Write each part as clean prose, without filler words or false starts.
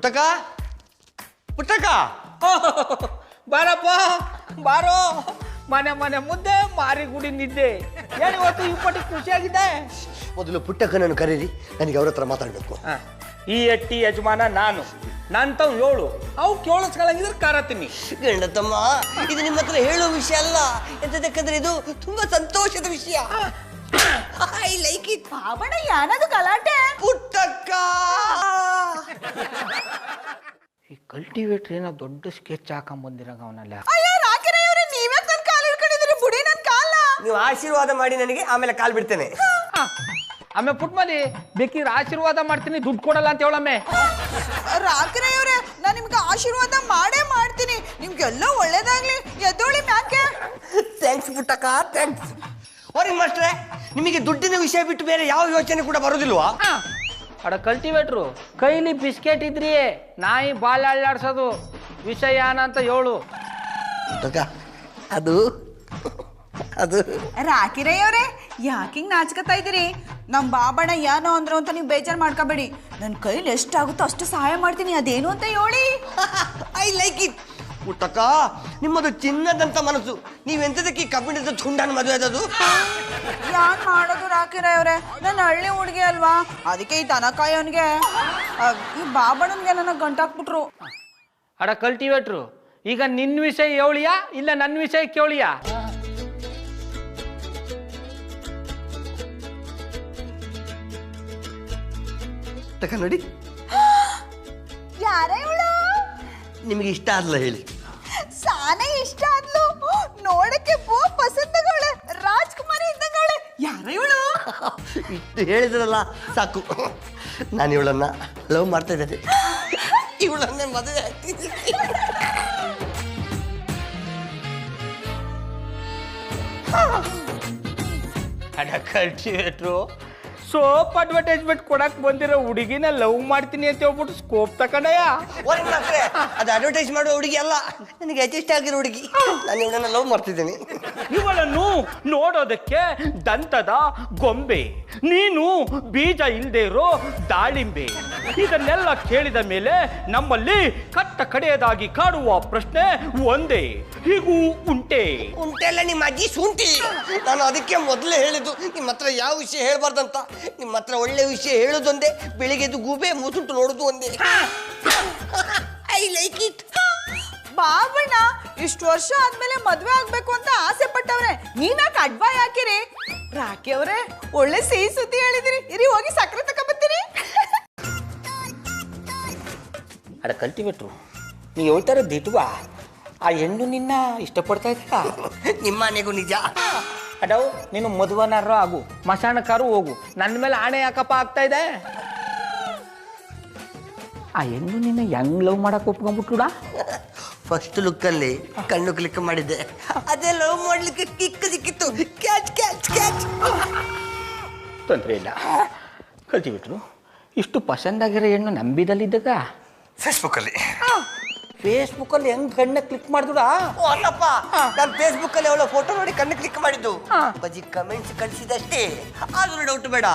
ಪುಟ್ಟಕ್ಕ ಪುಟ್ಟಕ್ಕ ಬಾರಪ್ಪ ಬಾರೋ ಮನೆ ಮನೆ ಮುದ್ದೆ ಮಾರಿ ಗುಡಿ ನಿದ್ದೆ ಏನು ಇವತ್ತು ಇಪ್ಪಟ್ಟು ಖುಷಿಯಾಗಿದೆ. ಮೊದಲು ಪುಟ್ಟಕ್ಕನನ್ನು ಕರೀರಿ, ನನಗೆ ಅವ್ರ ಹತ್ರ ಮಾತಾಡಬೇಕು. ಈ ಎಟ್ಟಿ ಯಜಮಾನ ನಾನು ನಂತವ್ 7 ಅವು ಕೇಳಿಸ್ಕೊಳಂಗಿದ್ರೆ ಕಾರತ್ತೀನಿ. ಗಂಡತಮ್ಮ, ಇದು ನಿಮ್ಮ ಹತ್ರ ಹೇಳೋ ವಿಷಯ ಅಲ್ಲ, ಎಂತದಕ್ಕಂದ್ರೆ ಇದು ತುಂಬಾ ಸಂತೋಷದ ವಿಷಯ. I like it. ಬಾಬಣ್ಣ ಯಾನದು ಗಲಾಟೆ? ಪುಟ್ಟಕ್ಕ ಈ ಕಲ್ಟಿವೇಟರ್ ಏನೋ ದೊಡ್ಡ ಸ್ಕೆಚ್ ಹಾಕೊಂಡ್ ಬಂದಿರಾಗ ಅವನಲ್ಲ. ಅಯ್ಯೋ ರಾಕಿರಯ್ಯವ್ರೆ, ನೀವೇ ನನ್ನ ಕಾಲು ಹಿಡ್ಕೊಂಡಿದ್ದೀರಿ, ಬುಡಿ ನನ್ನ ಕಾಲ. ನೀವು ಆಶೀರ್ವಾದ ಮಾಡಿ ನನಗೆ, ಆಮೇಲೆ ಕಾಲ್ ಬಿಡ್ತೇನೆ. ಆಮೇಲೆ ಪುಟ್ಮಲಿ ಬೇಕಿದ್ರೆ ಆಶೀರ್ವಾದ ಮಾಡ್ತೀನಿ, ದುಡ್ಡು ಕೊಡಲ್ಲ ಅಂತ ಹೇಳಮ್ಮೆ. ರಾಕಿರಯ್ಯವ್ರೆ, ನಾನು ನಿಮ್ಗೆ ಆಶೀರ್ವಾದ ಮಾಡೇ ಮಾಡ್ತೀನಿ, ನಿಮ್ಗೆಲ್ಲ ಒಳ್ಳೇದಾಗ್ಲಿ. ಎದ್ದೋಳಿ ಮ್ಯಾಕೆ. Thanks Puttakka, thanks. ಅವ್ರಿಗೆ ಮಾಸ್ಟ್ರೆ, ನಿಮಗೆ ದುಡ್ಡಿನ ವಿಷಯ ಬಿಟ್ಟು ಬೇರೆ ಯಾವ ಯೋಚನೆ ಕೂಡ ಬರೋದಿಲ್ವಾ? ಅಡ ಕಲ್ಟಿವೇಟ್ರು ಕೈಲಿ ಬಿಸ್ಕೆಟ್ ಇದ್ರಿ ನಾಯಿ ಬಾಲ್ ಅಳ್ಳಾಡ್ಸೋದು ವಿಷಯ ಏನಂತ ಹೇಳು. ಪುಟ್ಟಕ್ಕ, ಅದು ಅದು ರಾಕಿರಯ್ಯವ್ರೆ, ಯಾಕಿಂಗ್ ನಾಚ್ಕತಾ ಇದ್ದೀರಿ? ನಮ್ಮ ಬಾಬಣ್ಣ ಏನೋ ಅಂದ್ರು ಅಂತ ನೀವು ಬೇಜಾರು ಮಾಡ್ಕೋಬೇಡಿ. ನನ್ನ ಕೈಲಿ ಎಷ್ಟಾಗುತ್ತೋ ಅಷ್ಟು ಸಹಾಯ ಮಾಡ್ತೀನಿ. ಅದೇನು ಅಂತ ಹೇಳಿ. I like it. ಪುಟ್ಟಕ್ಕ, ನಿಮ್ಮದು ಚಿನ್ನದಂತ ಮನಸ್ಸು. ನೀವೆಂತದಕ್ಕೆ ಕಬ್ಬಿಣದ ತುಂಡನ್ನು ಮದುವೆ ಆದದು? ಯಾನ್ ಮಾಡೋದು ರಾಕಿರಯ್ಯವ್ರೆ, ನನ್ನ ಹಳ್ಳಿ ಹುಡುಗಿ ಅಲ್ವಾ, ಅದಕ್ಕೆ ಈ ತನಕಾಯೋನ್ಗೆ ಈ ಬಾಬಣ್ಣನ್ಗೆ ನನ್ನ ಗಂಟಾಕ್ಬಿಟ್ರು. ಅಡ ಕಲ್ಟಿವೇಟ್ರು, ಈಗ ನಿನ್ನ ವಿಷಯ ಹೇಳಿಯಾ ಇಲ್ಲ ನನ್ನ ವಿಷಯ ಕೇಳಿಯಾ? ಪುಟ್ಟಕ್ಕ ನೋಡಿ, ಯಾರ ಇವಳು? ನಿಮಗೆ ಇಷ್ಟ ಆದ್ಲ ಹೇಳಿ? ಸಾನೆ ಇಷ್ಟ ಆದ್ಲು, ನೋಡಕ್ಕೆ ಬೋ ಪಸಂದಗವಳೆ, ರಾಜ್ಕುಮಾರಿ ಇದ್ದಂಗವಳೆ. ಯಾರ ಇವಳು? ಇಷ್ಟು ಹೇಳಿದ್ರಲ್ಲ ಸಾಕು, ನಾನು ಇವಳನ್ನ ಲವ್ ಮಾಡ್ತಾ ಇದ್ದೇನೆ, ಇವಳನ್ನೇ ಮದುವೆ ಆಗ್ತಿದ್ದೀನಿ. ಅಡ ಕಲ್ಟಿವೇಟ್ರು, ಸೋಪ್ ಅಡ್ವರ್ಟೈಸ್ಮೆಂಟ್ ಕೊಡಕ್ ಬಂದಿರೋ ಹುಡುಗಿನ ಲವ್ ಮಾಡ್ತೀನಿ ಅಂತ ಹೇಳ್ಬಿಟ್ಟು ಸ್ಕೋಪ್ ತಕೊಂಡಯ್ಯ. ಅದು ಅಡ್ವರ್ಟೈಸ್ ಮಾಡುವ ಹುಡುಗಿ ಅಲ್ಲ, ನನಗೆ ಅಡ್ಜಸ್ಟ್ ಆಗಿರೋ ಹುಡುಗಿ. ನಾನು ಇವಳನ್ನ ಲವ್ ಮಾಡ್ತಿದ್ದೀನಿ. ಇವಳನ್ನು ನೋಡೋದಕ್ಕೆ ದಂತದ ಗೊಂಬೆ, ನೀನು ಬೀಜ ಇಲ್ಲದೆ ಇರೋ ದಾಳಿಂಬೆ. ಇದನ್ನೆಲ್ಲ ಕೇಳಿದ ಮೇಲೆ ನಮ್ಮಲ್ಲಿ ಕಟ್ಟ ಕಡೆಯದಾಗಿ ಕಾಡುವ ಪ್ರಶ್ನೆ ಒಂದೇ, ಹೀಗೂ ಉಂಟೆ? ಉಂಟೆಲ್ಲ ನಿಮ್ಮ ಅಜ್ಜಿ ಶುಂಠಿ. ನಾನು ಅದಕ್ಕೆ ಮೊದಲೇ ಹೇಳಿದ್ದು ನಿಮ್ಮ ಹತ್ರ ಯಾವ ವಿಷಯ ಹೇಳ್ಬಾರ್ದಂತ. ನಿಮ್ಮ ಹತ್ರ ಒಳ್ಳೆ ವಿಷಯ ಹೇಳೋದೊಂದೇ, ಬೆಳಿಗ್ಗೆದು ಗೂಬೆ ಮುಸುಂಟು ನೋಡೋದು ಒಂದೇ. I like it. ಬಾಬಣ್ಣ ಇಷ್ಟು ವರ್ಷ ಆದ್ಮೇಲೆ ಮದ್ವೆ ಆಗ್ಬೇಕು ಅಂತ ಆಸೆ ಪಟ್ಟವ್ರೆ, ನೀನಾಕ ಅಡ್ವಾಯ್ ಹಾಕಿರಿ? ರಾಕಿ ಅವ್ರೆ, ಒಳ್ಳೆ ಸಿಹಿ ಸುದ್ದಿ ಹೇಳಿದಿರಿ. ಇರಿ, ಹೋಗಿ ಸಕ್ಕರೆ ತಕೊಂಬತ್ತೀರಿ. ಅಡ ಕಲ್ಟಿವೇಟ್ರು, ನೀ ಹೇಳ್ತಾರ ದಿಟ್ವಾ ಆ ಹೆಣ್ಣು ನಿನ್ನ ಇಷ್ಟಪಡ್ತಾ ಇದ್ದ? ನಿಮ್ಮ ಮನೆಗೂ ನಿಜ. ಅಡವ್, ನೀನು ಮದುವನಾರು ಆಗು, ಮಶಾಣಕಾರು ಹೋಗು, ನನ್ನ ಮೇಲೆ ಆಣೆ ಯಾಕಪ್ಪ ಆಗ್ತಾ ಇದೆ? ಆ ಹೆಣ್ಣು ನಿನ್ನ ಹೆಂಗ್ ಲವ್ ಮಾಡಕ್ ಒಪ್ಕೊಂಡ್ಬಿಟ್ಟುಡ? ಫಸ್ಟ್ ಲುಕ್ಕಲ್ಲಿ ಕಣ್ಣು ಕ್ಲಿಕ್ ಮಾಡಿದ್ದೆ, ಅದೇ ಲವ್ ಮಾಡ್ಲಿಕ್ಕೆ ಕಿಕ್ ಸಿಕ್ಕಿತ್ತು. Catch catch catch. ತೊಂದರೆ ಇಲ್ಲ. ಕಲ್ತಿಬಿಟ್ರು, ಇಷ್ಟು ಪಸಂದಾಗಿರೋ ಹೆಣ್ಣು ನಂಬಿದಲ್ಲಿದ್ದಾಗ ಫೇಸ್ಬುಕ್ಕಲ್ಲಿ ಫೇಸ್ಬುಕ್ಕಲ್ಲಿ ಹೆಂಗ್ ಕಣ್ಣ ಕ್ಲಿಕ್ ಮಾಡಿದ್ರ? ಅಲ್ಲಪ್ಪ, ನಾನು ಫೇಸ್ಬುಕ್ ಅಲ್ಲಿ ಅವಳ ಫೋಟೋ ನೋಡಿ ಕಣ್ಣು ಕ್ಲಿಕ್ ಮಾಡಿದ್ದು. ಬಜಿ ಕಮೆಂಟ್ಸ್ ಕಳಿಸಿದಷ್ಟೇ, ಆದ್ರೂ ಡೌಟ್ ಬೇಡ.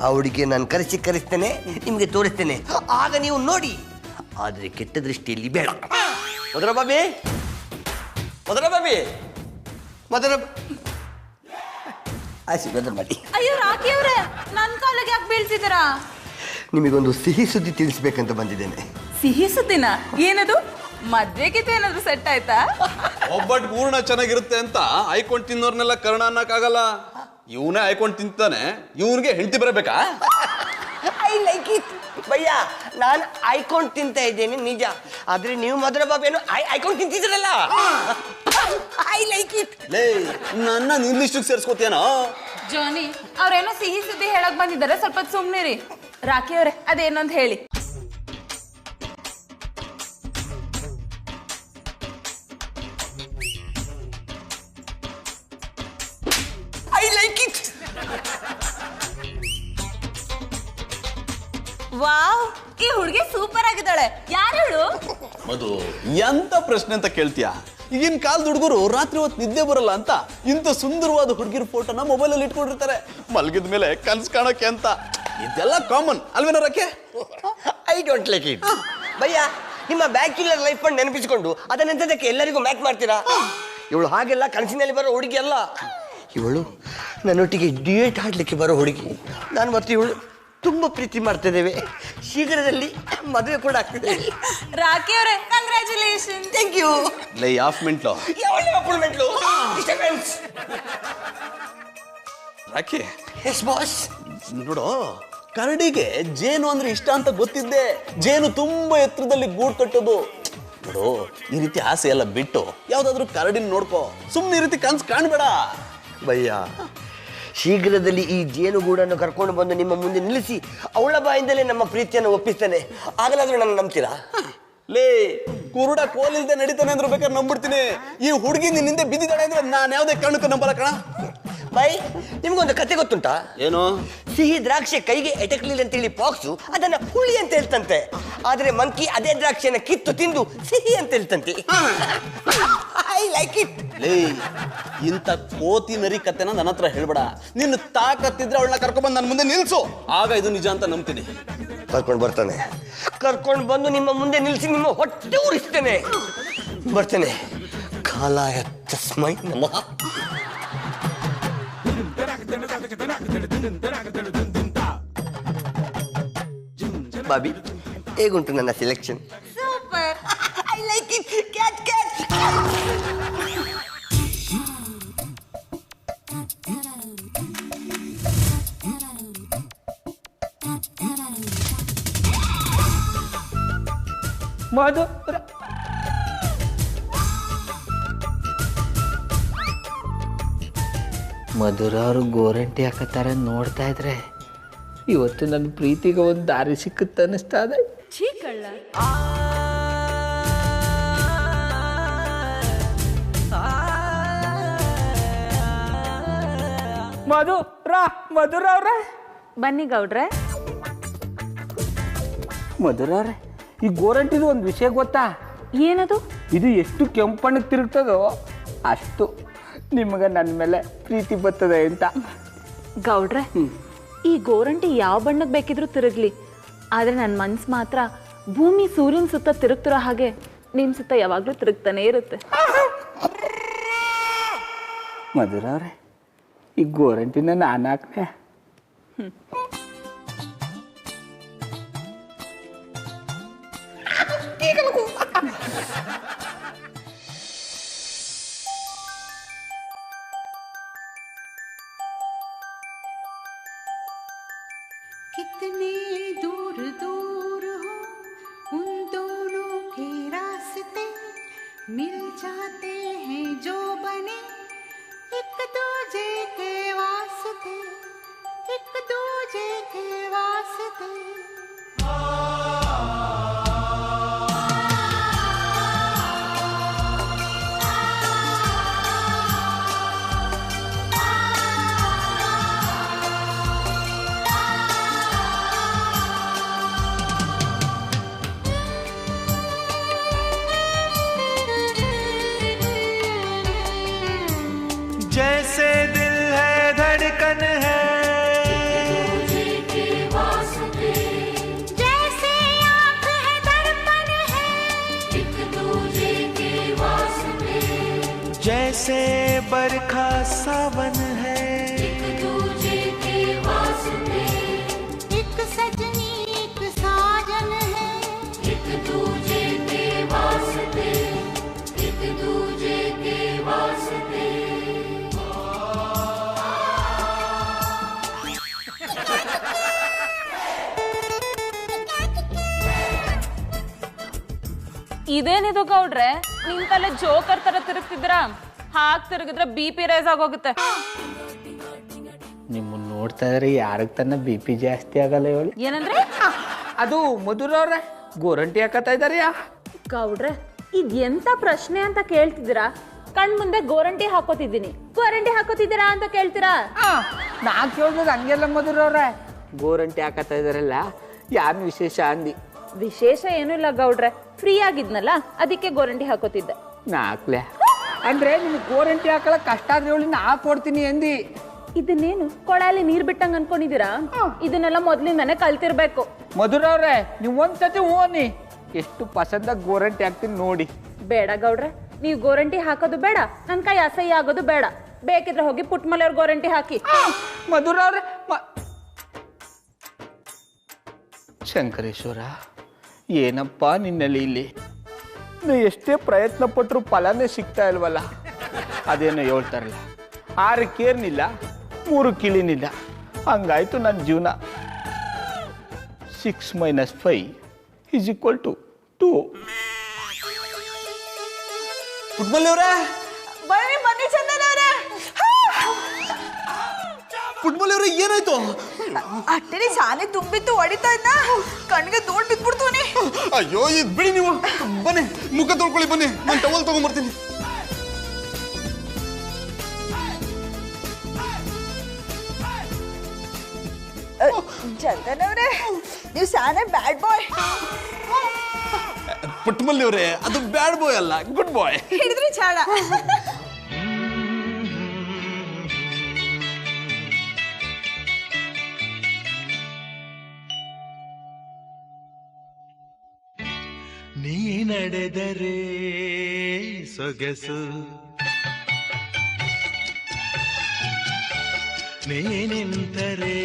ಆ ಹುಡುಗಿ ನಾನು ಕರೆಸ್ತೇನೆ, ನಿಮಗೆ ತೋರಿಸ್ತೇನೆ, ಆಗ ನೀವು ನೋಡಿ. ಆದ್ರೆ ಕೆಟ್ಟ ದೃಷ್ಟಿಯಲ್ಲಿ ಬೇಡ. ಮಧುರ ಬಾಬಿ, ಮಧುರ ಬಾಬಿ, ಮಧುರ ಆಶೀರ್ವಾದ ಮಾಡಿ. ಅಯ್ಯೋ ರಾಕಿ ಅವ್ರೆ, ನನ್ನ ಕಾಲಿಗೆ ಯಾಕೆ ಬೀಳ್ತಿದ್ದೀರಾ? ನಿಮಗೊಂದು ಸಿಹಿ ಸುದ್ದಿ ತಿಳಿಸ್ಬೇಕಂತ ಬಂದಿದ್ದೇನೆ. ಸಿಹಿ ಸುದ್ದಿನ? ಏನದು? ಮದ್ವೆಗಿತ್ತು ಏನಾದ್ರು ಸೆಟ್ ಆಯ್ತಾ? ಒಬ್ಬಟ್ಟು ಪೂರ್ಣ ಚೆನ್ನಾಗಿರುತ್ತೆ ಅಂತ ಆಯ್ಕೊಂಡು ತಿನ್ನೋರ್ನೆಲ್ಲ ಕರ್ಣ ಅನ್ನಕ್ಕಾಗಲ್ಲ. ಇವನೇ ಆಯ್ಕೊಂಡು ತಿಂತಾನೆ, ಇವನಿಗೆ ಹೆಂಡತಿ ಬರಬೇಕಾ? I like it. ಭಯ್ಯ, ನಾನು ಆಯ್ಕೊಂಡು ತಿಂತ ಇದ್ದೇನೆ ನಿಜ, ಆದ್ರೆ ನೀವು ಮಧುರ ಬಾಬೇನು ಆಯ್ಕೊಂಡು ತಿಂತಿದ್ರಲ್ಲ. I like it. ಲೇ, ನನ್ನ ನಿಲ್ಲಿಷ್ಟಕ್ಕೆ ಸೇರಿಸ್ಕೋತೇನೋ? ಜಾನಿ, ಅವ್ರೇನೋ ಸಿಹಿ ಸುದ್ದಿ ಹೇಳಕ್ ಬಂದಿದ್ದಾರೆ, ಸ್ವಲ್ಪ ಸುಮ್ನಿರಿ. ರಾಕಿ ಅವ್ರೆ, ಅದೇನು ಅಂತ ಹೇಳಿ. I like it. ವಾವ್, ಈ ಹುಡುಗಿ ಸೂಪರ್ ಆಗಿದ್ದಾಳೆ. ಯಾರು ಹೇಳು? ಮಧು, ಎಂತ ಪ್ರಶ್ನೆ ಅಂತ ಕೇಳ್ತೀಯ? ಈಗಿನ ಕಾಲದ ಹುಡುಗರು ರಾತ್ರಿ ಹೊತ್ತು ನಿದ್ದೆ ಬರಲ್ಲ ಅಂತ ಇಂಥ ಸುಂದರವಾದ ಹುಡುಗಿರ ಫೋಟೋನ ಮೊಬೈಲಲ್ಲಿ ಇಟ್ಕೊಂಡಿರ್ತಾರೆ, ಮಲಗಿದ ಮೇಲೆ ಕನ್ಸು ಕಾಣೋಕೆ ಅಂತ. ಇದೆಲ್ಲ ಕಾಮನ್ ಅಲ್ವೇನೋ ರಾಕೆ? I don't like it. ಭಯ್ಯ ನಿಮ್ಮ ಬ್ಯಾಕ್ಯುಲರ್ ಲೈಫ್ ಅನ್ನು ನೆನಪಿಸಿಕೊಂಡು ಅದನ್ನೆಂತದಕ್ಕೆ ಎಲ್ಲರಿಗೂ ಮ್ಯಾಕ್ ಮಾಡ್ತೀರಾ? ಇವಳು ಹಾಗೆಲ್ಲ ಕನಸಿನಲ್ಲಿ ಬರೋ ಹುಡುಗಿ ಅಲ್ಲ. ಇವಳು ನನ್ನೊಟ್ಟಿಗೆ ಡ್ಯೂಯೇಟ್ ಆಡ್ಲಿಕ್ಕೆ ಬರೋ ಹುಡುಗಿ. ನಾನು ಮತ್ತು ಇವಳು ತುಂಬ ಪ್ರೀತಿ ಮಾಡ್ತಿದ್ದೇವೆ. ಶೀಘ್ರದಲ್ಲಿ ಮದುವೆ ಕೂಡ ಆಗ್ತಿದೆ. ರಾಕಿ ಅವರೇ ಕಂಗ್ರ್ಯಾಚುಲೇಷನ್. Thank you. ಲೈ half mental Rocky. Yes boss. ನೋಡು, ಕರಡಿಗೆ ಜೇನು ಅಂದ್ರೆ ಇಷ್ಟ ಅಂತ ಗೊತ್ತಿದ್ದೆ. ಜೇನು ತುಂಬಾ ಎತ್ತರದಲ್ಲಿ ಗೂಡು ಕಟ್ಟೋದು. ನೋಡು, ಈ ರೀತಿ ಆಸೆ ಎಲ್ಲ ಬಿಟ್ಟು ಯಾವ್ದಾದ್ರು ಕರಡಿನ ನೋಡ್ಕೋ. ಸುಮ್ಮನೆ ಈ ರೀತಿ ಕನ್ಸು ಕಾಣ್ಬೇಡ. ಭಯ್ಯ, ಶೀಘ್ರದಲ್ಲಿ ಈ ಜೇನುಗೂಡನ್ನು ಕರ್ಕೊಂಡು ಬಂದು ನಿಮ್ಮ ಮುಂದೆ ನಿಲ್ಲಿಸಿ ಅವಳ ಬಾಯಿಂದಲೇ ನಮ್ಮ ಪ್ರೀತಿಯನ್ನು ಒಪ್ಪಿಸ್ತೇನೆ. ಆಗಲಾದ್ರೂ ನನ್ನ ನಂಬ್ತೀರಾ? ಲೇ, ಕುರುಡ ಕೋಲಿಲ್ದೆ ನಡೀತಾನೆ ಅಂದ್ರೆ ಬೇಕಾದ್ರೆ ನಂಬಿಡ್ತೀನಿ. ಈ ಹುಡುಗಿ ನಿನ್ನಿಂದೆ ಬಿದ್ದಿದ್ದಾಳೆ ಅಂದ್ರೆ ನಾನು ಯಾವುದೇ ಕಾರಣಕ್ಕೂ ನಂಬಲ್ಲ ಕಣ. ಬೈ, ನಿಮ್ಗೊಂದು ಕತೆ ಗೊತ್ತುಂಟಾ? ಏನು? ಸಿಹಿ ದ್ರಾಕ್ಷಿ ಕೈಗೆ ಎಟಕ್ಲಿಲ್ಲ ಅಂತೇಳಿ ಪಾಕ್ಸು ಅದನ್ನ ಹುಳಿ ಅಂತ ಹೇಳ್ತಂತೆ. ಆದ್ರೆ ಮಂಕಿ ಅದೇ ದ್ರಾಕ್ಷಿಯನ್ನ ಕಿತ್ತು ತಿಂದು ಸಿಹಿ ಅಂತ ಹೇಳ್ತಂತೆ. I like it. ಲೇ, ಇಂಥ ಕೋತಿ ನರಿ ಕತೆನ ನನ್ನ ಹತ್ರ ಹೇಳ್ಬೇಡ. ನಿನ್ನ ತಾಕತ್ತಿದ್ರೆ ಅವಳನ್ನ ಕರ್ಕೊಂಡ್ಬಂದು ನನ್ನ ಮುಂದೆ ನಿಲ್ಸು. ಆಗ ಇದು ನಿಜ ಅಂತ ನಂಬ್ತೀನಿ. ಕರ್ಕೊಂಡು ಬರ್ತಾನೆ. ಕರ್ಕೊಂಡು ಬಂದು ನಿಮ್ಮ ಮುಂದೆ ನಿಲ್ಲಿಸಿ ನಿಮ್ಮ ಹೊಟ್ಟೆ ಉರಿಸ್ತೇನೆ. ಬರ್ತೇನೆ. ಕಾಲಾಯ ತಸ್ಮೈ ನಮಃ. ಬಾಬಿ, ಹೇಗುಂಟು ನನ್ನ selection? Super. I like it. Catch catch. ಮಧು ಮಧುರ ಅವರು ಗೋರಂಟಿ ಹಾಕತ್ತಾರೆ ನೋಡ್ತಾ ಇದ್ರೆ ಇವತ್ತು ನನ್ನ ಪ್ರೀತಿಗೆ ಒಂದು ದಾರಿ ಸಿಕ್ಕುತ್ತೆ ಅನ್ನಿಸ್ತಾ ಇದೆ. ಚೀಕಳ್ಳ. ಮಧುರ ಅವ್ರೆ, ಬನ್ನಿ ಗೌಡ್ರೆ. ಮಧುರ ಅವ್ರೆ, ಈ ಗೋರಂಟಿದು ಒಂದು ವಿಷಯ ಗೊತ್ತಾ? ಏನದು? ಇದು ಎಷ್ಟು ಕೆಂಪಣ್ಣಗೆ ತಿರುಗ್ತದೋ ಅಷ್ಟು ನಿಮ್ಗೆ ನನ್ನ ಮೇಲೆ ಪ್ರೀತಿ ಬರ್ತದೆ ಅಂತ. ಗೌಡ್ರೆ, ಈ ಗೋರಂಟಿ ಯಾವ ಬಣ್ಣಕ್ಕೆ ಬೇಕಿದ್ರೂ ತಿರುಗ್ಲಿ, ಆದ್ರೆ ನನ್ನ ಮನ್ಸು ಮಾತ್ರ ಭೂಮಿ ಸೂರ್ಯನ ಸುತ್ತ ತಿರುಗ್ತಿರೋ ಹಾಗೆ ನಿಮ್ ಸುತ್ತ ಯಾವಾಗ್ಲೂ ತಿರುಗ್ತಾನೆ ಇರುತ್ತೆ. ಮಧುರ ಅವ್ರೆ, ಈ ಗೋರಂಟಿನ ನಾನು ಹಾಕ್ಲೆ? कितने दूर दूर हो उन दोनों के रास्ते, मिल जाते हैं जो बने एक दूजे के वास्ते, एक दूजे के वास्ते. जैसे दिल है धड़कन है, जैसे आँख है दर्पण है, एक दूजे के वास्ते, जैसे बरखा सावन है, एक दूजे के वास्ते, एक सजनी एक साजन है, एक दूजे के वास्ते, एक दूजे के वास्ते. ಇದೇನಿದು ಗೌಡ್ರೆ, ನಿಮ್ ತಲೆ ಜೋಕರ್ ತರ ತಿರುಗ್ತಿದ್ರ? ಹಾಕ್ ತಿರುಗಿದ್ರೆ BP ರೈಸ್ ಆಗೋಗುತ್ತೆ. ನಿಮ್ಮನ್ನ ನೋಡ್ತಾ ಇದ್ರೆ ಯಾರಿಗೆ ತನ್ನ BP ಜಾಸ್ತಿ ಆಗಲ್ಲ ಹೇಳಿ. ಏನಂದ್ರೆ? ಅದು ಮಧುರ ಅವ್ರೆ, ಗೋರಂಟಿ ಹಾಕತ್ತಾ ಇದಾರ್ಯಾ? ಗೌಡ್ರೆ, ಇದ್ ಎಂತ ಪ್ರಶ್ನೆ ಅಂತ ಕೇಳ್ತಿದ್ದೀರಾ? ಕಣ್ ಮುಂದೆ ಗೋರಂಟಿ ಹಾಕೋತಿದ್ದೀನಿ, ಗೋರಂಟಿ ಹಾಕೋತಿದ್ದೀರಾ ಅಂತ ಕೇಳ್ತೀರಾ? ನಾ ಕೇಳಿದ್ರೆ ಹಂಗೆಲ್ಲ ಮಧುರ ಅವ್ರೆ, ಗೋರಂಟಿ ಹಾಕತ್ತಾ ಇದಾರಲ್ಲ, ಯಾನ್ ವಿಶೇಷ ಅಂದಿ? ವಿಶೇಷ ಏನೂ ಇಲ್ಲ ಗೌಡ್ರೆ, ಫ್ರೀ ಆಗಿದ್ನಲ್ಲ ಅದಕ್ಕೆ ಗೋರಂಟಿ ಹಾಕೋತಿದ್ದೆ. ನಾಕ್ಲೆ ಅಂದ್ರೆ ನಿಮ್ಗೆ ಗೋರಂಟಿ ಹಾಕಲ್ಲ ಕಷ್ಟ ಆದ್ರೆ ಹೇಳಿ ನಾ ಕೊಡ್ತೀನಿ ಅಂದಿ. ಇದನ್ನೇನು ಕೊಳಲಿ ನೀರ್ ಬಿಟ್ಟಂಗ್ ಅನ್ಕೊಂಡಿದೀರಾ? ಇದನ್ನೆಲ್ಲ ಮೊದ್ಲಿಂದಾನೆ ಕಲ್ತಿರ್ಬೇಕು. ಮಧುರ ಅವ್ರೆ, ನೀವು ಒಂದ್ಸತಿ ಓನಿ ಎಷ್ಟು ಪಸಂದಾಗ ಗೋರಂಟಿ ಹಾಕ್ತೀನಿ ನೋಡಿ. ಬೇಡ ಗೌಡ್ರೆ, ನೀವು ಗೋರಂಟಿ ಹಾಕೋದು ಬೇಡ, ನನ್ನ ಕೈ ಅಸಹ್ಯ ಆಗೋದು ಬೇಡ. ಬೇಕಿದ್ರೆ ಹೋಗಿ ಪುಟ್ಮಲೆಯವ್ರ ಗೋರಂಟಿ ಹಾಕಿ. ಮಧುರ ಅವ್ರೆ ಶಂಕರೇಶ್ವರ, ಏನಪ್ಪ ನಿನ್ನಲ್ಲಿ ಇಲ್ಲಿ ನೀ ಎಷ್ಟೇ ಪ್ರಯತ್ನ ಪಟ್ಟರು ಫಲನೇ ಸಿಗ್ತಾ ಇಲ್ವಲ್ಲ. ಅದೇನೋ ಹೇಳ್ತಾರಲ್ಲ, 6 ಕೇರ್ನಿಲ್ಲ 3 ಕಿಳಿನಿಲ್ಲ, ಹಂಗಾಯ್ತು ನನ್ನ ಜೀವನ. 6 - 5 = 2. ಪುಟ್ಮಲ್ಲಿ ಅವರೇ, ಬನ್ನಿ ಬನ್ನಿ ಚಂದನ್ ಅವರೇ. ಪುಟ್ಮಲ್ಲಿ ಅವರೇ ಏನಾಯ್ತು? ಅಟ್ಟೆಲಿ ಸಾನೆ ತುಂಬಿತ್ತು, ಹೊಡಿತಾ ಇದ್ದ, ಕಣ್ಣಿಗೆ ಧೂಳ್ ಬಿದ್ಬಿಡ್ತವನಿ. ಅಯ್ಯೋ ಇದು ಬಿಡಿ, ನೀವು ಬನ್ನಿ ಮುಖ ತೊಳ್ಕೊಳ್ಳಿ, ಬನ್ನಿ ನಾನು ಟವಲ್ ತಗೊಂಡ್ಬರ್ತೀನಿ. ಚಂದನ್ ಅವರೇ, ನೀವು ಸಾನೆ ಬ್ಯಾಡ್ ಬಾಯ್. ಪುಟ್ಮಲ್ಲಿ ಅವರೇ, ಅದು ಬ್ಯಾಡ್ ಬಾಯ್ ಅಲ್ಲ, ಗುಡ್ ಬಾಯ್. ಹಿಡಿದ್ರಿ ಚಾಳ. ನೀ ನಡೆದರೆ ಸೊಗಸು, ನೀ ನಿಂತರೆ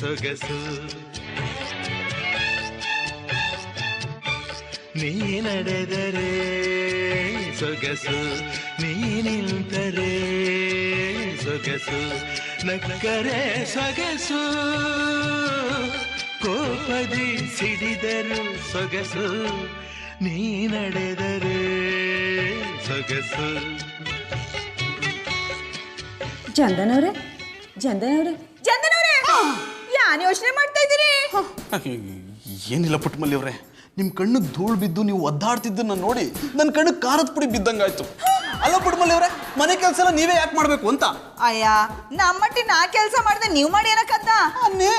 ಸೊಗಸು, ನೀ ನಡೆದರೆ ಸೊಗಸು, ನೀ ನಿಂತರೆ ಸೊಗಸು, ನಕ್ಕರೆ ಸೊಗಸು, ಕೋಪದಿ ಸಿಡಿದರು ಸೊಗಸು, ನೀ ನಡೆದರೆ ಸೊಗಸು. ಚಂದನ್ ಅವರೇ, ಚಂದನ್ ಅವರೇ, ಚಂದನ್ ಅವರೇ, ಯಾನ್ ಯೋಚನೆ ಮಾಡ್ತಾ ಇದ್ದೀರಿ? ಏನಿಲ್ಲ ಪುಟ್ಮಲ್ಲಿ ಅವರೇ, ನಿಮ್ಮ ಕಣ್ಣಿಗೆ ಧೂಳು ಬಿದ್ದು ನೀವು ಒದ್ದಾಡ್ತಿದ್ದನ್ನ ನೋಡಿ ನನ್ನ ಕಣ್ಣಿಗೆ ಖಾರದ ಪುಡಿ ಬಿದ್ದಂಗಾಯ್ತು. ಅಲ್ಲ ಪುಟ್ಮಲ್ಲಿ ಅವರೇ, ಮನೆ ಕೆಲಸ ಎಲ್ಲ ನೀವೇ ಯಾಕೆ ಮಾಡಬೇಕು ಅಂತ? ಅಯ್ಯ, ನಮ್ಮಟ್ಟಿ ನಾ ಕೆಲಸ ಮಾಡಿದೆ ನೀವು ಮಾಡಿ ಏನಕ್ಕದ್ದ? ಅನ್ನೇ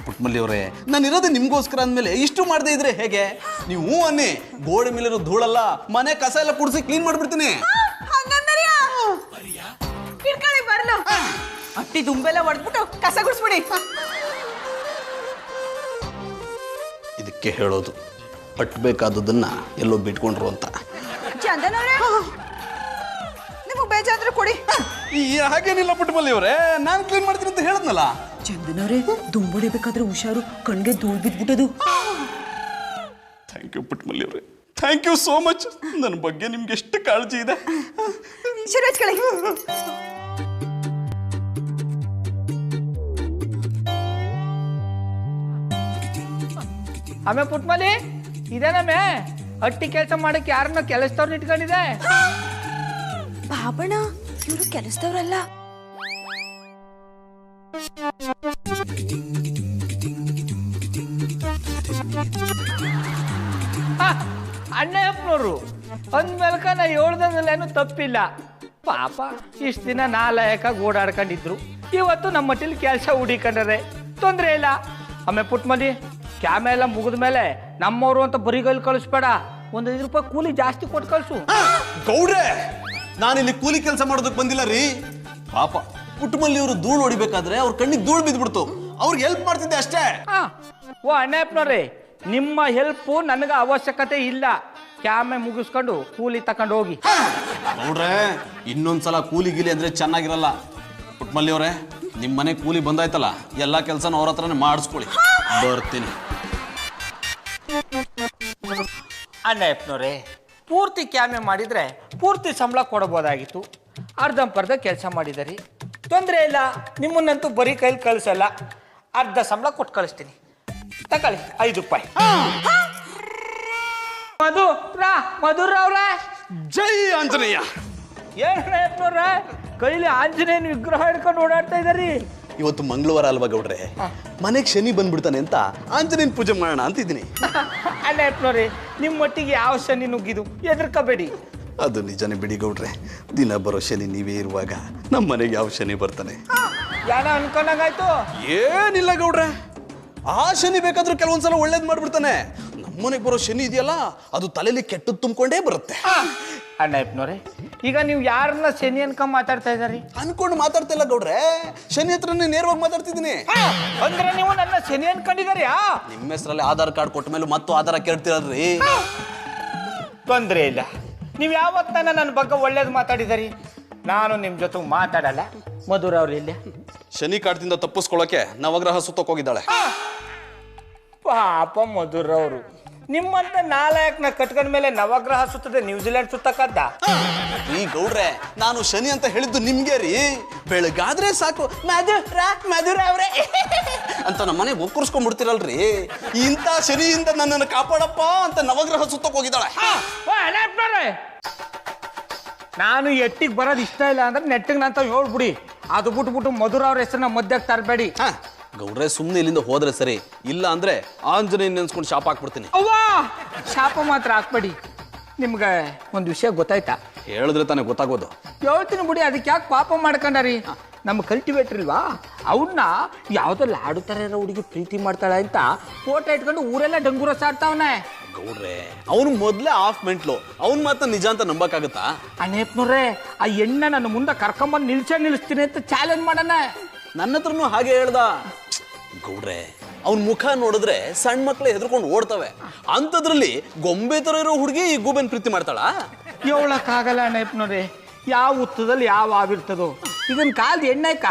ಪುಟ್ಮಲ್ಲಿ ಅವರೇ, ನಾನು ಇರೋದು ನಿಮ್ಗೋಸ್ಕರ ಅಂದಮೇಲೆ ಇಷ್ಟು ಮಾಡದೇ ಇದ್ರೆ ಹೇಗೆ? ನೀವು ಅನ್ನಿ, ಗೋಡೆ ಮೇಲಿರೋ ಧೂಳಲ್ಲ, ಮನೆ ಕಸ ಎಲ್ಲ ಕುಡಿಸಿ ಕ್ಲೀನ್ ಮಾಡ್ಬಿಡ್ತೀನಿ. ಹಂಗಂದರಿಯಾ? ಇಟ್ಕೊಳ್ಳಿ ಬರ್ಲು. ಅಟ್ಟಿ ದುಂಬೆಲ್ಲ ಹೊಡೆದ್ಬಿಟ್ಟು ಕಸ ಗುಡಿಸ್ಬಿಡಿ. ಇದಕ್ಕೆ ಹೇಳೋದು, ಕಟ್ಟಬೇಕಾದದನ್ನ ಎಲ್ಲೋ ಬಿಟ್ಕೊಂಡ್ರು ಅಂತ. ಚಂದನ್ ಅವರೇ, ನಿಮಗೆ ಬೇಜಾದ್ರೆ ಕೊಡಿ. ಹಾಗೇನಿಲ್ಲ ಪುಟ್ಮಲ್ಲಿ ಅವರೇ, ನಾನು ಕ್ಲೀನ್ ಮಾಡ್ತೀನಿ ಅಂತ ಹೇಳದ್ನಲ್ಲ. ಚಂದನ್ ಅವರೇ, ದುಂಬೊಡಿಬೇಕಾದ್ರೆ ಹುಷಾರು, ಕಣ್ಗೆ ಧೂಳು ಬಿದ್ಬಿಟ್ಟದು. ಥ್ಯಾಂಕ್ ಯು ಪುಟ್ಮಲ್ಲಿ ಅವರೇ, ಥ್ಯಾಂಕ್ ಯು ಸೋ ಮಚ್. ನನ್ನ ಬಗ್ಗೆ ನಿಮ್ಗೆ ಎಷ್ಟು ಕಾಳಜಿ ಇದೆ. ಶುರು ಹಚ್ಕೊಳ್ಳಿ. ಆಮೇಲೆ ಪುಟ್ಮಲಿ ಇದೇನಮ್ಮೆ ಹಟ್ಟಿ ಕೆಲಸ ಮಾಡಕ್ಕೆ ಯಾರನ್ನ ಕೆಲಸದವ್ರನ್ನ ಇಟ್ಕೊಂಡಿದೆ? ಬಾಬಣ್ಣ, ಇವರು ಕೆಲಸದವ್ರಲ್ಲ. ಅಣ್ಣಪ್ಪನವರು ಅಂದ್ಮೇಲ್ಕ ನಾ ಹೇಳ್ದಂದ್ರೇನು ತಪ್ಪಿಲ್ಲ. ಪಾಪ ಇಷ್ಟು ದಿನ ನಾಲಾಯಕಾಗಿ ಓಡಾಡ್ಕೊಂಡಿದ್ರು, ಇವತ್ತು ನಮ್ಮ ಮಟ್ಟಿಲಿ ಕೆಲಸ ಹುಡಿಕೊಂಡ್ರೆ ತೊಂದರೆ ಇಲ್ಲ. ಆಮೇಲೆ ಪುಟ್ಮಲಿ ಕ್ಯಾಮೆ ಎಲ್ಲ ಮುಗಿದ ಮೇಲೆ ನಮ್ಮವರು ಅಂತ ಬರಿಗೈಲಿ ಕಳಿಸ್ಬೇಡ, ಒಂದು 5 ರೂಪಾಯಿ ಕೂಲಿ ಜಾಸ್ತಿ ಕೊಟ್ಟು ಕಳಿಸು. ಗೌಡ್ರೆ, ನಾನಿಲ್ಲಿ ಕೂಲಿ ಕೆಲಸ ಮಾಡೋದಕ್ಕೆ ಬಂದಿಲ್ಲ ರೀ. ಪಾಪ ಪುಟ್ಮಲ್ಲಿ ಅವರು ಧೂಳು ಹೊಡಿಬೇಕಾದ್ರೆ ಅವ್ರ ಕಣ್ಣಿಗೆ ಧೂಳು ಬಿದ್ಬಿಡ್ತು, ಅವ್ರಿಗೆ ಹೆಲ್ಪ್ ಮಾಡ್ತಿದ್ದೆ ಅಷ್ಟೇ. ಓ ಅಣ್ಣಪ್ಪನವ್ರೆ, ನಿಮ್ಮ ಹೆಲ್ಪು ನನಗೆ ಅವಶ್ಯಕತೆ ಇಲ್ಲ. ಕ್ಯಾಮೆ ಮುಗಿಸ್ಕೊಂಡು ಕೂಲಿ ತಕೊಂಡು ಹೋಗಿ. ಗೌಡ್ರೆ, ಇನ್ನೊಂದ್ಸಲ ಕೂಲಿ ಗೀಲಿ ಅಂದ್ರೆ ಚೆನ್ನಾಗಿರಲ್ಲ. ಪುಟ್ಮಲ್ಲಿ ಅವರೇ, ನಿಮ್ಮ ಮನೆ ಕೂಲಿ ಬಂದಾಯ್ತಲ್ಲ, ಎಲ್ಲಾ ಕೆಲಸನ ಅವ್ರ ಹತ್ರನೇ ಮಾಡಿಸ್ಕೊಳ್ಳಿ. ಬರ್ತೀನಿ. ಅಣ್ಣಪ್ಪನವ್ರೆ, ಪೂರ್ತಿ ಕ್ಯಾಮೆ ಮಾಡಿದ್ರೆ ಪೂರ್ತಿ ಸಂಬಳ ಕೊಡಬಹುದಾಗಿತ್ತು. ಅರ್ಧಂಪರ್ಧ ಕೆಲಸ ಮಾಡಿದರಿ, ತೊಂದರೆ ಇಲ್ಲ. ನಿಮ್ಮನ್ನಂತೂ ಬರೀ ಕೈಲಿ ಕಳಿಸಲ್ಲ, ಅರ್ಧ ಸಂಬಳ ಕೊಟ್ಟು ಕಳಿಸ್ತೀನಿ. ತಗೊಳ್ಳಿ 5 ರೂಪಾಯಿ. ಮಧುರ ಅವ್ರ ಜೈ ಆಂಜನೇಯ. ಏನಪ್ಪನವ್ರ, ಕೈಲಿ ಆಂಜನೇಯನ ವಿಗ್ರಹ ಹಿಡ್ಕೊಂಡು ಓಡಾಡ್ತಾ ಇದ್ದಾರಿ. ಇವತ್ತು ಮಂಗಳವಾರ ಅಲ್ವಾ ಗೌಡ್ರೆ, ಮನೆಗೆ ಶನಿ ಬಂದ್ಬಿಡ್ತಾನೆ ಅಂತ ಆಂಜನೇಯನ ಪೂಜೆ ಮಾಡೋಣ ಅಂತಿದ್ದೀನಿ. ಅಣ್ಣಪ್ಪನವ್ರೆ, ನಿಮ್ಮ ಮಟ್ಟಿಗೆ ಯಾವ ಶನಿ ನುಗ್ಗಿದು, ಹೆದರ್ಕೋಬೇಡಿ. ಅದು ನಿಜನೇ ಬಿಡಿ ಗೌಡ್ರೆ, ದಿನ ಬರೋ ಶನಿ ನೀವೇ ಇರುವಾಗ ನಮ್ಮ ಮನೆಗೆ ಯಾವ ಶನಿ ಬರ್ತಾನೆ? ಯಾನ ಅನ್ಕೊಂಡಂಗಾಯ್ತು. ಏನಿಲ್ಲ ಗೌಡ್ರೆ, ಆ ಶನಿ ಬೇಕಾದ್ರೂ ಕೆಲವೊಂದ್ಸಲ ಒಳ್ಳೇದ್ ಮಾಡ್ಬಿಡ್ತಾನೆ. ನಮ್ಮ ನಮ್ಮನೆಗೆ ಬರೋ ಶನಿ ಇದೆಯಲ್ಲ ಅದು ತಲೆಯಲ್ಲಿ ಕೆಟ್ಟದ್ದು ತುಂಬಿಕೊಂಡೇ ಬರುತ್ತೆ. ಅಣ್ಣಪ್ಪನವ್ರೆ, ಈಗ ನೀವು ಯಾರನ್ನ ಶನಿ ಅನ್ಕೊಂಡ್ ಮಾತಾಡ್ತಾ ಇದ್ದಾರಿ? ಅನ್ಕೊಂಡು ಮಾತಾಡ್ತಿಲ್ಲ ಗೌಡ್ರೆ, ಶನಿ ಹತ್ರನೇ ನೇರವಾಗಿ ಮಾತಾಡ್ತಿದ್ದೀನಿ. ಅಂದ್ರೆ ನೀವು ನನ್ನ ಶನಿ ಅನ್ಕೊಂಡಿದಾರ್ಯಾ? ನಿಮ್ಮ ಹೆಸರಲ್ಲಿ ಆಧಾರ್ ಕಾರ್ಡ್ ಕೊಟ್ಟ ಮೇಲೆ ಮತ್ತು ಆಧಾರ ಕೇಳ್ತಿರಲ್ರಿ. ತೊಂದ್ರೆ ಇಲ್ಲ, ನೀವು ಯಾವತ್ತನ ನನ್ನ ಬಗ್ಗೆ ಒಳ್ಳೇದು ಮಾತಾಡಿದಾರಿ. ನಾನು ನಿಮ್ಮ ಜೊತೆ ಮಾತಾಡಲ್ಲ. ಮಧುರ ಅವ್ರು ಇಲ್ಲೇ ಶನಿ ಕಾಟದಿಂದ ತಪ್ಪಿಸ್ಕೊಳ್ಳೋಕೆ ನವಗ್ರಹ ಸುತ್ತಕ್ಕೆ ಹೋಗಿದ್ದಾಳೆ. ಪಾಪ ಮಧುರ ಅವರು ನಿಮ್ಮಂತ ನಾಲಾಯಕ್ನ ಕಟ್ಕೊಂಡ ಮೇಲೆ ನವಗ್ರಹ ಸುತ್ತದೆ ನ್ಯೂಜಿಲೆಂಡ್ ಸುತ್ತಕ್ಕದ್ದ? ಈ ಗೌಡ್ರೆ, ನಾನು ಶನಿ ಅಂತ ಹೇಳಿದ್ದು ನಿಮ್ಗೆ ರೀ. ಬೆಳಗಾದ್ರೆ ಸಾಕು ಮಧುರ ಅವ್ರೆ ಅಂತ ನಮ್ಮ ಮನೆಗೆ ಒಕ್ಕರ್ಸ್ಕೊಂಡ್ಬಿಡ್ತಿರಲ್ರಿ. ಇಂಥ ಶನಿಯಿಂದ ನನ್ನನ್ನು ಕಾಪಾಡಪ್ಪ ಅಂತ ನವಗ್ರಹ ಸುತ್ತಕ್ಕೆ ಹೋಗಿದ್ದಾಳೆ. ನಾನು ಎಟ್ಟಿಗೆ ಬರೋದು ಇಷ್ಟ ಇಲ್ಲ ಅಂದ್ರೆ ನೆಟ್ಟಿಗೆ ನಂತ ಹೇಳ್ಬಿಡಿ. ಅದು ಬಿಟ್ಬಿಟ್ಟು ಮಧುರ ಅವ್ರ ಹೆಸರನ್ನ ಮಧ್ಯಕ್ಕೆ ತರಬೇಡಿ. ಗೌಡ್ರೆ, ಸುಮ್ಮನೆ ಇಲ್ಲಿಂದ ಹೋದ್ರೆ ಸರಿ, ಇಲ್ಲ ಅಂದ್ರೆ ಆಂಜನೇಯ ನೆನ್ಸ್ಕೊಂಡು ಶಾಪ ಹಾಕ್ಬಿಡ್ತೀನಿ. ಅವ್ವಾ, ಶಾಪ ಮಾತ್ರ ಹಾಕ್ಬೇಡಿ. ನಿಮ್ಗೆ ಒಂದು ವಿಷಯ ಗೊತ್ತಾಯ್ತಾ? ಹೇಳಿದ್ರೆ ತಾನೇ ಗೊತ್ತಾಗೋದು. ಹೇಳ್ತೀನಿ ಬಿಡಿ, ಅದಕ್ಕೆ ಯಾಕೆ ಪಾಪ ಮಾಡ್ಕೊಂಡಾರಿ? ನಮ್ಮ ಕಲ್ಟಿವೇಟರ್ ಇಲ್ವಾ, ಅವನ್ನ ಯಾವುದೋ ಲಾಡುತ್ತಾರೆ ಇರೋ ಹುಡುಗಿ ಪ್ರೀತಿ ಮಾಡ್ತಾಳೆ ಅಂತ ಫೋಟೋ ಇಟ್ಕೊಂಡು ಊರೆಲ್ಲ ಡಂಗೂರ ಸಾಡ್ತಾವನೆ. ಗೌಡ್ರೆ, ಅವನು ಮೊದ್ಲೇ ಆಫ್ ಮೆಂಟ್ಲು, ಅವ್ನು ಮಾತ್ರ ನಿಜ ಅಂತ ನಂಬಕ್ಕಾಗತ್ತಾ? ಅನೇಪ್ನವ್ರೆ, ಆ ಎಣ್ಣ ನನ್ನ ಮುಂದೆ ಕರ್ಕೊಂಬಂದು ನಿಲ್ಲಿಸ್ತೀನಿ ಅಂತ ಚಾಲೆಂಜ್ ಮಾಡೋಣ. ನನ್ನ ಹತ್ರನೂ ಹಾಗೆ ಹೇಳ್ದ. ಗೌಡ್ರೆ, ಅವನ್ ಮುಖ ನೋಡಿದ್ರೆ ಸಣ್ಣ ಮಕ್ಳು ಹೆದರ್ಕೊಂಡು ಓಡ್ತವೆ. ಅಂಥದ್ರಲ್ಲಿ ಗೊಂಬೆ ತರ ಇರೋ ಹುಡುಗಿ ಈ ಗೂಬೆನ್ ಪ್ರೀತಿ ಮಾಡ್ತಾಳ? ಹೇಳಕ್ಕಾಗಲ್ಲ ಅನೇಪ್ನವ್ರೆ, ಯಾವ ಹುತ್ತದಲ್ಲಿ ಯಾವ ಆವಿರ್ತದೋ. ಈಗಿನ ಕಾಲದ ಎಣ್ಣೆಕ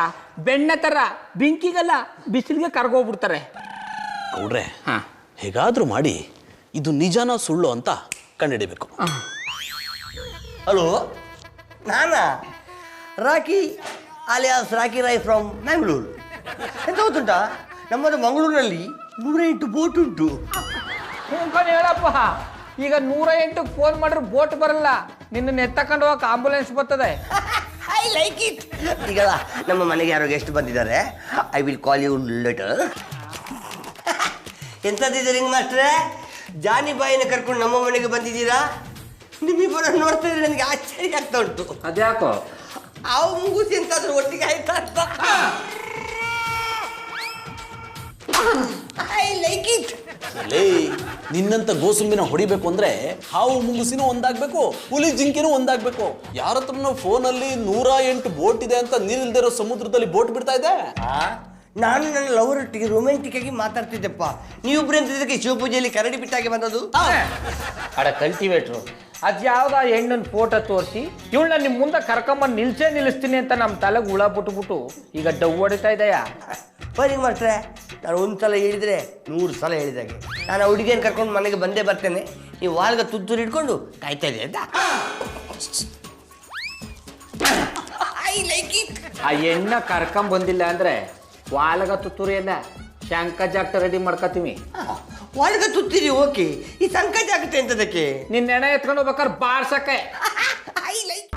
ಬೆಣ್ಣೆ ತರ ಬೆಂಕಿಗಲ್ಲ ಬಿಸಿಲಿಗೆ ಕರ್ಗೋಗ್ಬಿಡ್ತಾರೆ. ಗೌಡ್ರೆ, ಹೇಗಾದ್ರೂ ಮಾಡಿ ಇದು ನಿಜಾನ ಸುಳ್ಳು ಅಂತ ಕಂಡುಹಿಡಿಬೇಕು. ಹಲೋ, ನಾನಾ ರಾಕಿ ಅಲಿಯಾಸ್ ರಾಕಿ ರೈ ಫ್ರಮ್ ಮ್ಯಾಂಗ್ಳೂರು. ಎಂತ ಗೊತ್ತುಂಟಾ, ನಮ್ಮದು ಮಂಗಳೂರಿನಲ್ಲಿ 108 ಬೋಟ್ ಉಂಟು. ಹೇಳಪ್ಪ, ಈಗ 108 ಫೋನ್ ಮಾಡಿದ್ರೆ ಬೋಟ್ ಬರಲ್ಲ, ನಿನ್ನ ಎತ್ತಕೊಂಡು ಹೋಗಕ್ಕೆ ಆಂಬುಲೆನ್ಸ್ ಬರ್ತದೆ. I like it. ಈಗ ನಮ್ಮ ಮನೆಗೆ ಯಾರೋ ಗೆಸ್ಟ್ ಬಂದಿದ್ದಾರೆ. I will call you later. ಎಂಥದ್ದಿದೆ ರಿಂಗ್ ಮಾಸ್ಟ್ರೆ, ಜಾನಿ ಬಾಯಿನ ಕರ್ಕೊಂಡು ನಮ್ಮ ಮನೆಗೆ ಬಂದಿದ್ದೀರಾ? ನಿಮ್ಮಿಬ್ಬರನ್ನು ನೋಡ್ತಾ ಇದ್ರೆ ನನಗೆ ಆಶ್ಚರ್ಯ ಆಗ್ತಾ ಉಂಟು. ಅದ್ಯಾಕೋ? ಅವು ಮುಗಿಸಿ ಎಂತಾದ್ರೂ ಒಟ್ಟಿಗೆ ಆಯ್ತಾ ಅಂತ. I like it. ನಿನ್ನಂತ ಗೋಸುಂಬಿನ ಹೊಡಿಬೇಕು ಅಂದ್ರೆ ಹಾವು ಮುಂಗುಸಿನೂ ಒಂದಾಗ್ಬೇಕು, ಹುಲಿ ಜಿಂಕೆನೂ ಒಂದಾಗ್ಬೇಕು. ಯಾರ ಹತ್ರನೋ ಫೋನಲ್ಲಿ 108 ಬೋಟ್ ಇದೆ ಅಂತ ನೀರಿಲ್ದೇ ಇರೋ ಸಮುದ್ರದಲ್ಲಿ ಬೋಟ್ ಬಿಡ್ತಾ ಇದೆ. ನಾನು ನನ್ನ ಲವರ್ ಒಟ್ಟಿಗೆ ರೊಮ್ಯಾಂಟಿಕ್ ಆಗಿ ಮಾತಾಡ್ತಿದ್ದೆಪ್ಪ. ನೀವಿಬ್ರು ಎಂತಿದ್ದಕ್ಕೆ ಶಿವಪೂಜೆಯಲ್ಲಿ ಕರಡಿ ಬಿಟ್ಟಾಗಿ ಬಂದದು. ಅಡ ಕಲ್ಟಿವೇಟ್ರು, ಅದ್ಯಾವ್ದ ಹೆಣ್ಣನ್ ಫೋಟೋ ತೋರಿಸಿ ಇವಳನ್ನ ನಿಮ್ಮ ಮುಂದೆ ಕರ್ಕೊಂಬಂದು ನಿಲ್ಲಿಸ್ತೀನಿ ಅಂತ ನಮ್ಮ ತಲೆಗೆ ಹುಳ ಬಿಟ್ಬಿಟ್ಟು ಈಗ ಡವ್ ಹೊಡಿತಾ ಇದೆಯಾ? ಬರೀ ಮಾಡ್ರೆ, ನಾನು ಒಂದು ಸಲ ಹೇಳಿದರೆ 100 ಸಲ ಹೇಳಿದಾಗೆ. ನಾನು ಆ ಹುಡುಗಿಯನ್ನು ಕರ್ಕೊಂಡು ಮನೆಗೆ ಬಂದೇ ಬರ್ತೇನೆ. ನೀವು ವಾಲ್ಗ ತುತ್ತೂರು ಇಟ್ಕೊಂಡು ಕಾಯ್ತಾ ಇದೆ ಅಂತ. I like it. ಆ ಹೆಣ್ಣ ಕರ್ಕೊಂಬಂದಿಲ್ಲ ಅಂದ್ರೆ ವಾಲಗ ತುತ್ತೂರಿ ಎಲ್ಲ ಶಂಕ ಜಾಗಟ ರೆಡಿ ಮಾಡ್ಕೊತೀವಿ. ವಾಲ್ಗ ತುತ್ತೀರಿ ಓಕೆ, ಈ ಸಂಕಟ ಆಗುತ್ತೆ ಎಂತದಕ್ಕೆ? ನಿನ್ನ ಹೆಣ ಎತ್ಕೊಂಡು ಹೋಗ್ಬೇಕಾದ್ರೆ ಬಾರ್ಸಕ್ಕೆ. I like.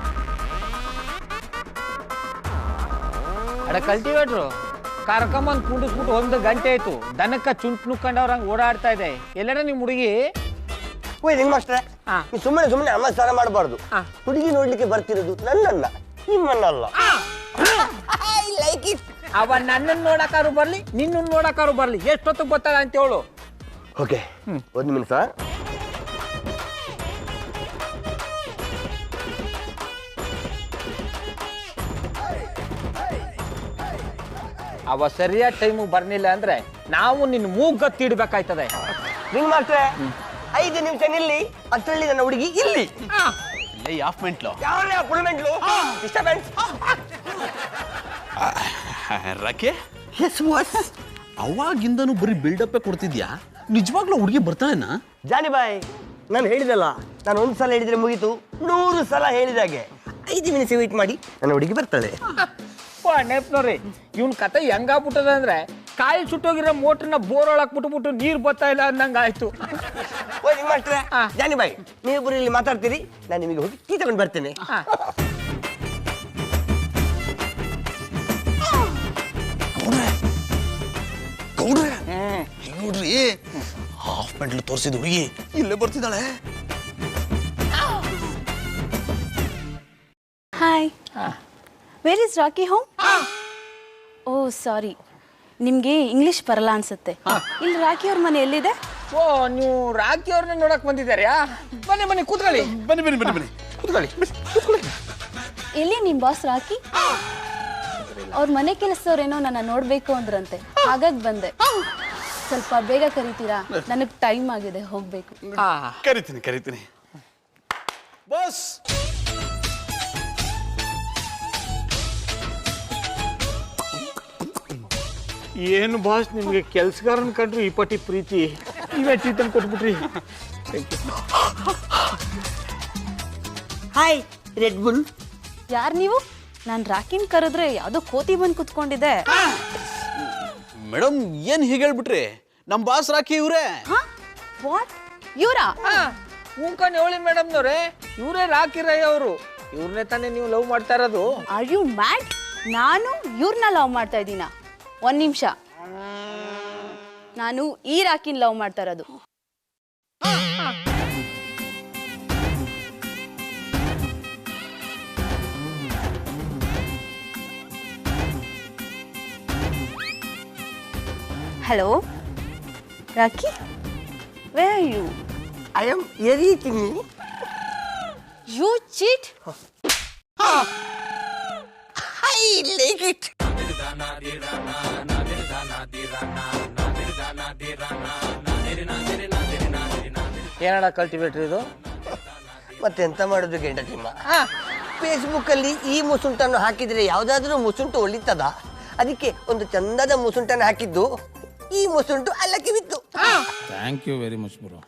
ಅಡ ಕಲ್ಟಿವೇಟ್ರು, ಕರ್ಕೊಂಬಂದು ಕುಂಡಿಸ್ಬಿಟ್ಟು 1 ಗಂಟೆ ಆಯ್ತು. ದನಕ್ಕ ಚುಂಟ್ ನುಕ್ಕೊಂಡವ್ರ ಹಂಗೆ ಓಡಾಡ್ತಾ ಇದೆ. ಎಲ್ಲರ ನಿಮ್ಮ ಹುಡುಗಿ? ಓಯ್ ನಿಂಗೆ ಮಾಸ್ಟ್ರೆ, ನೀವು ಸುಮ್ಮನೆ ಅಮ್ಮಸ್ತಾರ ಮಾಡಬಾರ್ದು. ಹುಡುಗಿ ನೋಡ್ಲಿಕ್ಕೆ ಬರ್ತಿರೋದು ನನ್ನಲ್ಲ, ನಿಮ್ಮನ್ನಲ್ಲ. I like it. ಅವ ನನ್ನನ್ನು ನೋಡಕ್ಕಾರು ಬರ್ಲಿ, ನಿನ್ನನ್ನು ನೋಡಕ್ಕಾರು ಬರ್ಲಿ, ಎಷ್ಟೊತ್ತಿಗೆ ಬರ್ತಾಳೆ ಅಂತ ಹೇಳು. ಓಕೆ, 1 ನಿಮಿಷ. ಅವ ಸರಿಯಾದ ಟೈಮಿಗೆ ಬರ್ಲಿಲ್ಲ ಅಂದ್ರೆ ನಾವು ನಿನ್ನ ಮೂಗತ್ತಿ ಇಡ್ಬೇಕಾಯ್ತದೆ. ನಿಂಗೆ ಮಾಸ್ಟ್ರೆ, 5 ನಿಮಿಷ ನಿಲ್ಲಿ. ಅಷ್ಟರಲ್ಲಿ ನನ್ನ ಹುಡುಗಿ ಇಲ್ಲಿ. ಆಫ್ ಮೆಂಟ್ಲು ಯಾವ ಫುಲ್ಮೆಂಟ್ಲು ಡಿಸ್ಟರ್ಬೆನ್ಸ್. ರಾಕೆ, ಎಸ್ ಬಾಸ್. ಅವಾಗಿಂದನೂ ಬರೀ ಬಿಲ್ಡಪ್ಪೇ ಕೊಡ್ತಿದ್ಯಾ? ನಿಜವಾಗ್ಲೂ ಹುಡುಗಿ ಬರ್ತಾಳೆನಾ? ಜಾನಿ ಬಾಯ್, ನಾನು ಹೇಳಿದಲ್ಲ, ನಾನು 1 ಸಲ ಹೇಳಿದ್ರೆ ಮುಗೀತು, 100 ಸಲ ಹೇಳಿದಾಗೆ. 5 ನಿಮಿಷ ವೇಟ್ ಮಾಡಿ, ನನ್ನ ಹುಡುಗಿ ಬರ್ತಾಳೆ. ನೆಪ್ನೋರಿ, ಇವನ್ ಕತೆ ಹೆಂಗಾಗ್ಬಿಟ್ಟದ ಅಂದ್ರೆ ಕಾಯಿ ಸುಟ್ಟೋಗಿರೋ ಮೋಟ್ರನ್ನ ಬೋರ್ ಒಳಕ್ ಬಿಟ್ಬಿಟ್ಟು ನೀರು ಬರ್ತಾ ಇಲ್ಲ ಅನ್ನಂಗ ಆಯ್ತು. ಓ ನಿಮ್ಮ ಮಾಸ್ಟ್ರೆ, ಜಾನಿ ಬಾಯ್, ನೀವಿಬ್ಬರು ಇಲ್ಲಿ ಮಾತಾಡ್ತೀರಿ, ನಾನು ನಿಮಗೆ ಹೋಗಿ ಟೀ ತಗೊಂಡು ಬರ್ತೇನೆ. ಗೌಡ್ರೆ, ನೋಡ್ರಿ, ಹಾಫ್ ಮೆಂಟ್ಲು ತೋರಿಸಿದ ಹುಡುಗಿ ಇಲ್ಲೇ ಬರ್ತಿದ್ದಾಳೆ. Hi, where is Rocky home? Oh sorry, ನಿಮಗೆ ಇಂಗ್ಲಿಷ್ ಬರಲ್ಲ ಅನ್ಸುತ್ತೆ. ಇಲ್ಲಿ ರಾಕಿ ಅವ್ರ ಮನೆ ಎಲ್ಲಿದೆ? ಓ ನೀವು ರಾಖಿ ಅವ್ರನ್ನ ನೋಡಕ್ ಬಂದಿದ್ದಾರ್ಯಾ? ಬನ್ನಿ ಬನ್ನಿ ಕೂತ್ಕೊಳ್ಳಿ. ಬನ್ನಿ ಬನ್ನಿ ಬನ್ನಿ ಬನ್ನಿ ಕೂತ್ಕೊಳ್ಳಿ. ಎಲ್ಲಿ ನಿಮ್ ಬಾಸ್ ರಾಕಿ? ಅವ್ರ ಮನೆ ಕೆಲಸದವ್ರೇನೋ ನನ್ನ ನೋಡ್ಬೇಕು ಅಂದ್ರಂತೆ, ಹಾಗಾಗಿ ಬಂದೆ. ಸ್ವಲ್ಪ ಬೇಗ ಕರಿತೀರಾ? ನನಗ್ ಟೈಮ್ ಆಗಿದೆ, ಹೋಗ್ಬೇಕು. ಕರಿತೀನಿ ಬಾಸ್. ಏನು ಬಾಸ್ ನಿಮ್ಗೆ ಕೆಲ್ಸಗಾರನ್ ಕಂಡ್ರು ಈ ಪಟ್ಟಿ ಪ್ರೀತಿ, ನೀವೇ ಚೀತನ್ ಕೊಟ್ಬಿಟ್ರಿ. Hi Red Bull. ಯಾರ್ ನೀವು? ನಾನ್ ರಾಕಿನ್ ಕರೆದ್ರೆ ಯಾವ್ದೋ ಕೋತಿ ಬಂದ್ ಕುತ್ಕೊಂಡಿದೆ. ಮೇಡಮ್ ಏನ್ ಹೀಗೆ ಹೇಳ್ಬಿಟ್ರಿ? ನಮ್ ಬಾಸ್ ರಾಕಿ ಇವ್ರೆ. ವಾಟ್? ಇವ್ರಾ? ಹೂಂಕನ್ ಹೇಳಿ ಮೇಡಮ್ನವ್ರೆ, ಇವರೇ ರಾಕಿ ರೈ ಅವರು. ಇವ್ರನ್ನೇ ತಾನೇ ನೀವು ಲವ್ ಮಾಡ್ತಾ ಇರೋದು? Are you mad? ನಾನು ಇವ್ರನ್ನ ಲವ್ ಮಾಡ್ತಾ ಇದ್ದೀನ? ಒಂದ್ ನಿಮಿಷ, ನಾನು ಈ ರಾಕಿನ್ ಲವ್ ಮಾಡ್ತಾ ಇರೋದು. Hello Rocky, where are you? I am ಎರಿತೀನಿ. You cheat? I like it. ಏನಡ ಕಲ್ಟಿವೇಟ್ರಿ ಇದು? ಮತ್ತೆಂತ ಮಾಡೋದು ಗೆಂಡ ತಿಮ್ಮ? ಫೇಸ್ಬುಕ್ ಅಲ್ಲಿ ಈ ಮುಸುಂಟನ್ನು ಹಾಕಿದ್ರೆ ಯಾವ್ದಾದ್ರೂ ಮುಸುಂಟು ಒಳಿತದ? ಅದಕ್ಕೆ ಒಂದು ಚಂದದ ಮುಸುಂಟನ್ನು ಹಾಕಿದ್ದು, ಈ ಮುಸುಂಟು ಅಲ್ಲಕ್ಕೆ ಬಿತ್ತು. Thank you very much bro.